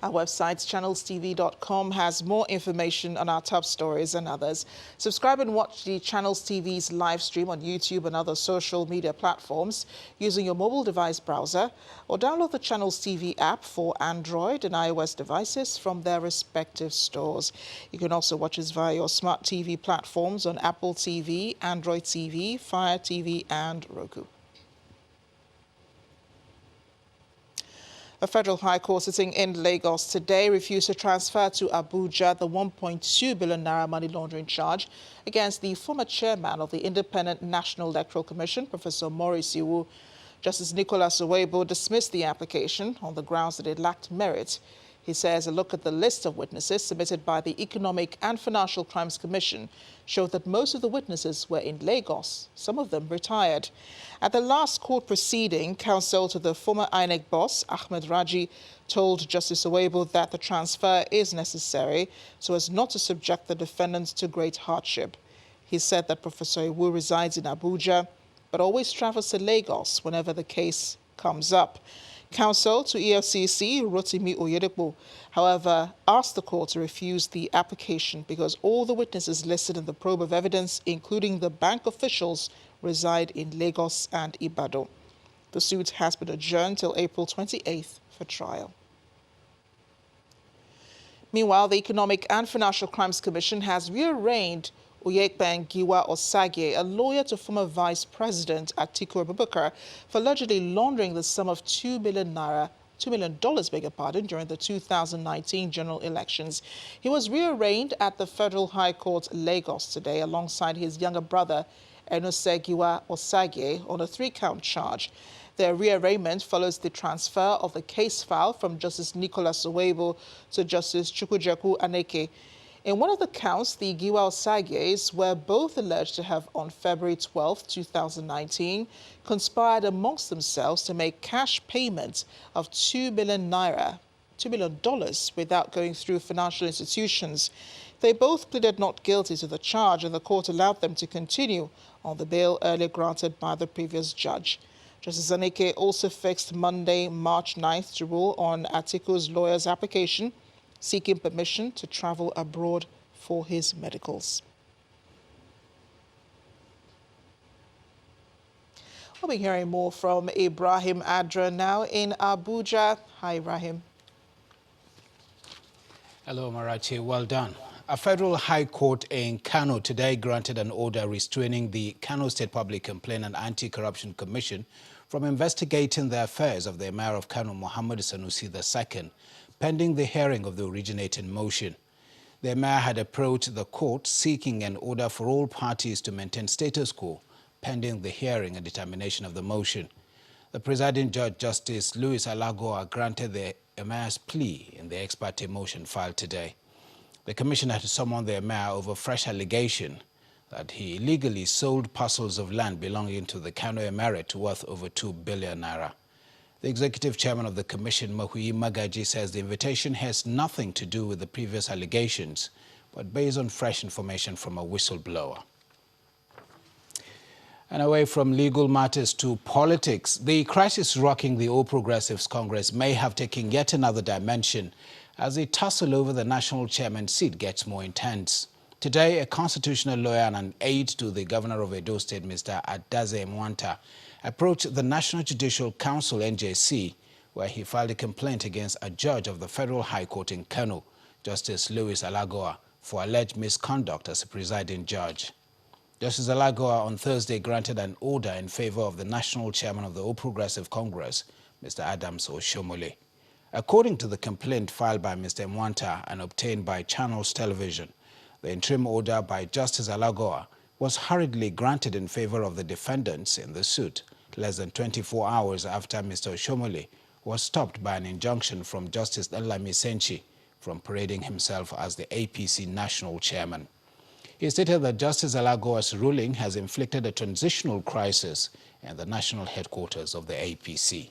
Our website, channelstv.com, has more information on our top stories and others. Subscribe and watch the Channels TV's live stream on YouTube and other social media platforms using your mobile device browser, or download the Channels TV app for Android and iOS devices from their respective stores. You can also watch us via your smart TV platforms on Apple TV, Android TV, Fire TV, and Roku. A federal high court sitting in Lagos today refused to transfer to Abuja the 1.2 billion naira money laundering charge against the former chairman of the Independent National Electoral Commission, Professor Maurice Iwu. Justice Nicholas Owebo dismissed the application on the grounds that it lacked merit. He says a look at the list of witnesses submitted by the Economic and Financial Crimes Commission showed that most of the witnesses were in Lagos, some of them retired. At the last court proceeding, counsel to the former INEC boss, Ahmed Raji, told Justice Owebo that the transfer is necessary so as not to subject the defendants to great hardship. He said that Professor Iwu resides in Abuja, but always travels to Lagos whenever the case comes up. Counsel to EFCC, Rotimi Oyedepo, however, asked the court to refuse the application because all the witnesses listed in the probe of evidence, including the bank officials, reside in Lagos and Ibadan. The suit has been adjourned till April 28th for trial. Meanwhile, the Economic and Financial Crimes Commission has rearranged Oyekben Giwa Osage, a lawyer to former Vice President Atiku Abubakar, for allegedly laundering the sum of $2 million, during the 2019 general elections. He was rearraigned at the Federal High Court, Lagos, today, alongside his younger brother, Enose Giwa Osage, on a 3-count charge. Their rearrangement follows the transfer of the case file from Justice Nicholas Owebo to Justice Chukwujeku Aneke. In one of the counts, the Giwa Osages were both alleged to have, on February 12, 2019, conspired amongst themselves to make cash payments of $2 million without going through financial institutions. They both pleaded not guilty to the charge, and the court allowed them to continue on the bail earlier granted by the previous judge. Justice Aneke also fixed Monday, March 9th, to rule on Atiku's lawyer's application seeking permission to travel abroad for his medicals. We'll be hearing more from Ibrahim Adra now in Abuja. Hi, Ibrahim. Hello, Marachi. Well done. A federal high court in Kano today granted an order restraining the Kano State Public Complaint and Anti-Corruption Commission from investigating the affairs of the Emir of Kano, Muhammad Sanusi II, pending the hearing of the originating motion. The Emir had approached the court seeking an order for all parties to maintain status quo, pending the hearing and determination of the motion. The presiding judge, Justice Louis Alagoa, granted the Emir's plea in the ex parte motion filed today. The commission had summoned the Emir over fresh allegation that he illegally sold parcels of land belonging to the Kano Emirate worth over 2 billion naira. The executive chairman of the commission, Mahuyi Magaji, says the invitation has nothing to do with the previous allegations, but based on fresh information from a whistleblower. And away from legal matters to politics, the crisis rocking the All Progressives Congress may have taken yet another dimension as the tussle over the national chairman seat gets more intense. Today, a constitutional lawyer and an aide to the governor of Edo State, Mr. Adaze Mwanta, approached the National Judicial Council, NJC, where he filed a complaint against a judge of the Federal High Court in Kano, Justice Louis Alagoa, for alleged misconduct as a presiding judge. Justice Alagoa on Thursday granted an order in favor of the national chairman of the All Progressive Congress, Mr. Adams Oshomole. According to the complaint filed by Mr. Mwanta and obtained by Channels Television, the interim order by Justice Alagoa was hurriedly granted in favor of the defendants in the suit, less than 24 hours after Mr. Oshomole was stopped by an injunction from Justice Nlami Senchi from parading himself as the APC national chairman. He stated that Justice Alagoa's ruling has inflicted a transitional crisis in the national headquarters of the APC.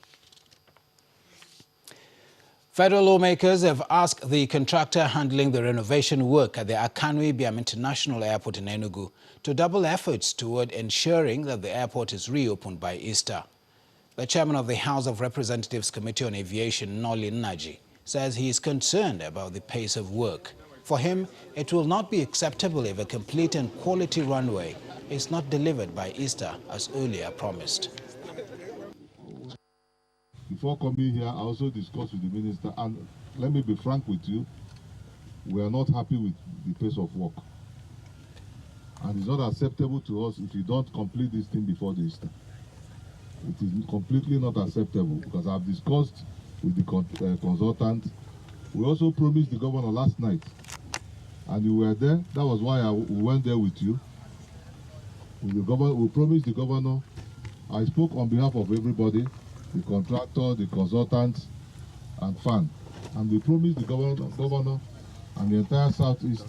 Federal lawmakers have asked the contractor handling the renovation work at the Akanu Ibiam International Airport in Enugu to double efforts toward ensuring that the airport is reopened by Easter. The chairman of the House of Representatives Committee on Aviation, Noli Nnaji, says he is concerned about the pace of work. For him, it will not be acceptable if a complete and quality runway is not delivered by Easter as earlier promised. Before coming here, I also discussed with the minister, and let me be frank with you, we are not happy with the pace of work. And it's not acceptable to us if you don't complete this thing before the Easter. It is completely not acceptable because I've discussed with the consultant. We also promised the governor last night, and you were there. That was why we went there with you. With the governor, we promised the governor. I spoke on behalf of everybody, the contractor, the consultant, and FAN. And we promised the governor and the entire Southeast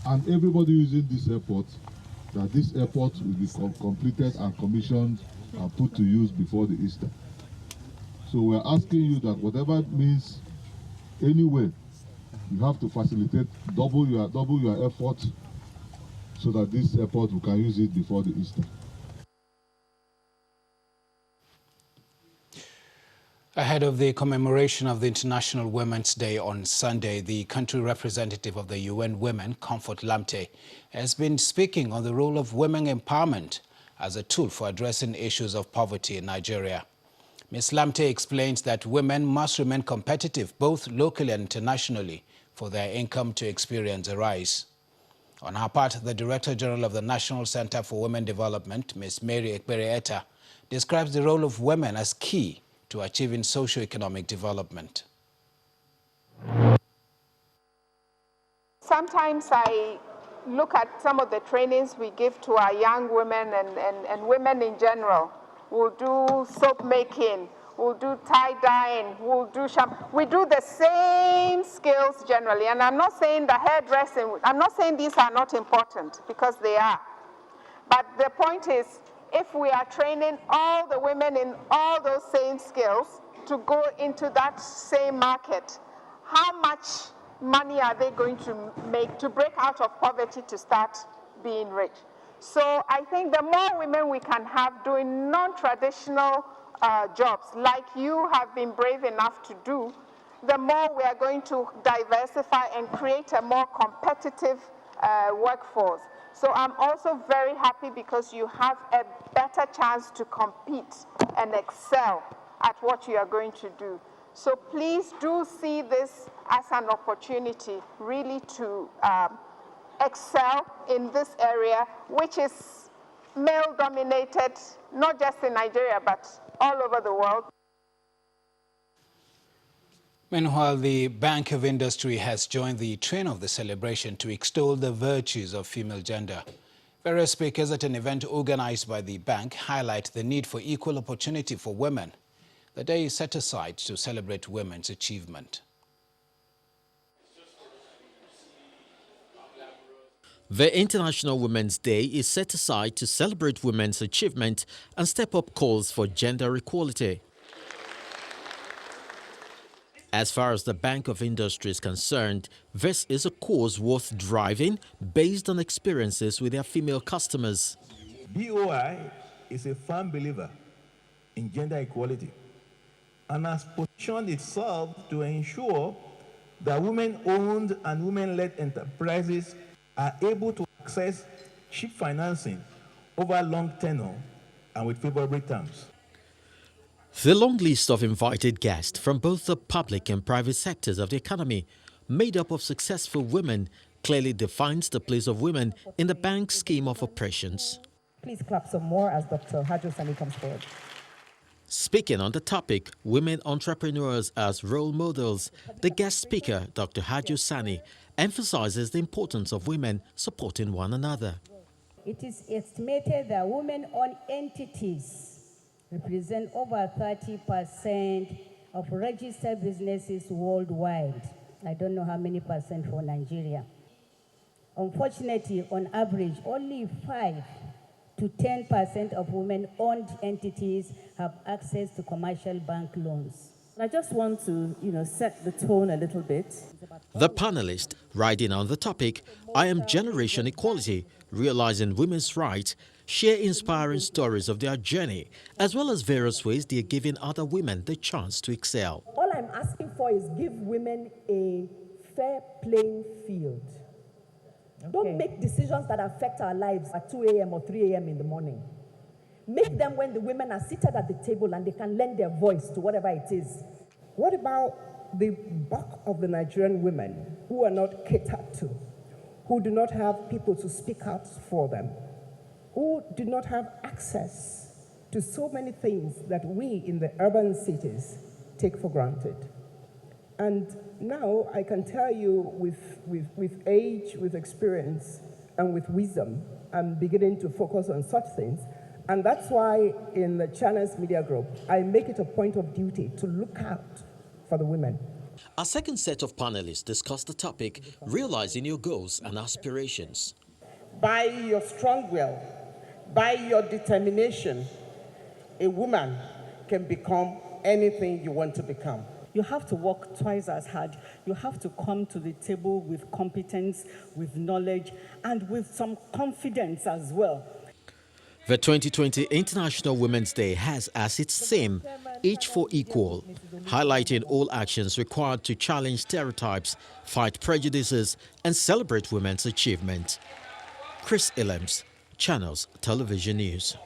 and everybody using this airport that this airport will be completed and commissioned and put to use before the Easter. So we're asking you that whatever it means, anyway, you have to facilitate, double your effort so that this airport, we can use it before the Easter. Ahead of the commemoration of the International Women's Day on Sunday, the country representative of the UN Women, Comfort Lamte, has been speaking on the role of women empowerment as a tool for addressing issues of poverty in Nigeria. Ms. Lamte explains that women must remain competitive both locally and internationally for their income to experience a rise. On her part, the Director General of the National Center for Women Development, Ms. Mary Ekpere-Etta, describes the role of women as key to achieving socio-economic development. Sometimes I look at some of the trainings we give to our young women and women in general. We'll do soap making, we'll do tie-dyeing, we'll do we do the same skills generally. And I'm not saying the hairdressing, I'm not saying these are not important, because they are. But the point is, if we are training all the women in all those same skills to go into that same market, how much money are they going to make to break out of poverty to start being rich? So I think the more women we can have doing non-traditional jobs, like you have been brave enough to do, the more we are going to diversify and create a more competitive workforce. So I'm also very happy because you have a better chance to compete and excel at what you are going to do. So please do see this as an opportunity really to excel in this area, which is male-dominated, not just in Nigeria, but all over the world. Meanwhile, the Bank of Industry has joined the train of the celebration to extol the virtues of female gender. Various speakers at an event organized by the bank highlight the need for equal opportunity for women. The day is set aside to celebrate women's achievement. The International Women's Day is set aside to celebrate women's achievement and step up calls for gender equality. As far as the Bank of Industry is concerned, this is a cause worth driving based on experiences with their female customers. BOI is a firm believer in gender equality and has positioned itself to ensure that women-owned and women-led enterprises are able to access cheap financing over long tenure and with favorable terms. The long list of invited guests from both the public and private sectors of the economy, made up of successful women, clearly defines the place of women in the bank's scheme of operations. Please clap some more as Dr. Haju Sani comes forward. Speaking on the topic, women entrepreneurs as role models, the guest speaker, Dr. Haju Sani, emphasizes the importance of women supporting one another. It is estimated that women-owned entities represent over 30% of registered businesses worldwide. I don't know how many percent for Nigeria. Unfortunately, on average, only 5 to 10% of women-owned entities have access to commercial bank loans. I just want to, set the tone a little bit. The panelist, riding on the topic, I Am Generation Equality, Realizing Women's Rights, share inspiring stories of their journey, as well as various ways they are giving other women the chance to excel. All I'm I'm asking for is give women a fair playing field. Okay. Don't make decisions that affect our lives at 2 a.m. or 3 a.m. in the morning. Make them when the women are seated at the table and they can lend their voice to whatever it is. What about the bulk of the Nigerian women who are not catered to, who do not have people to speak out for them, who do not have access to so many things that we in the urban cities take for granted? And now I can tell you with age, with experience, and with wisdom, I'm beginning to focus on such things. And that's why in the Channels Media Group, I make it a point of duty to look out for the women. Our second set of panelists discussed the topic, realizing your goals and aspirations. By your strong will, by your determination, a woman can become anything you want to become. You have to work twice as hard. You have to come to the table with competence, with knowledge, and with some confidence as well. The 2020 International Women's Day has as its theme, Each for Equal, highlighting all actions required to challenge stereotypes, fight prejudices, and celebrate women's achievement. Chris Illems, Channels Television News.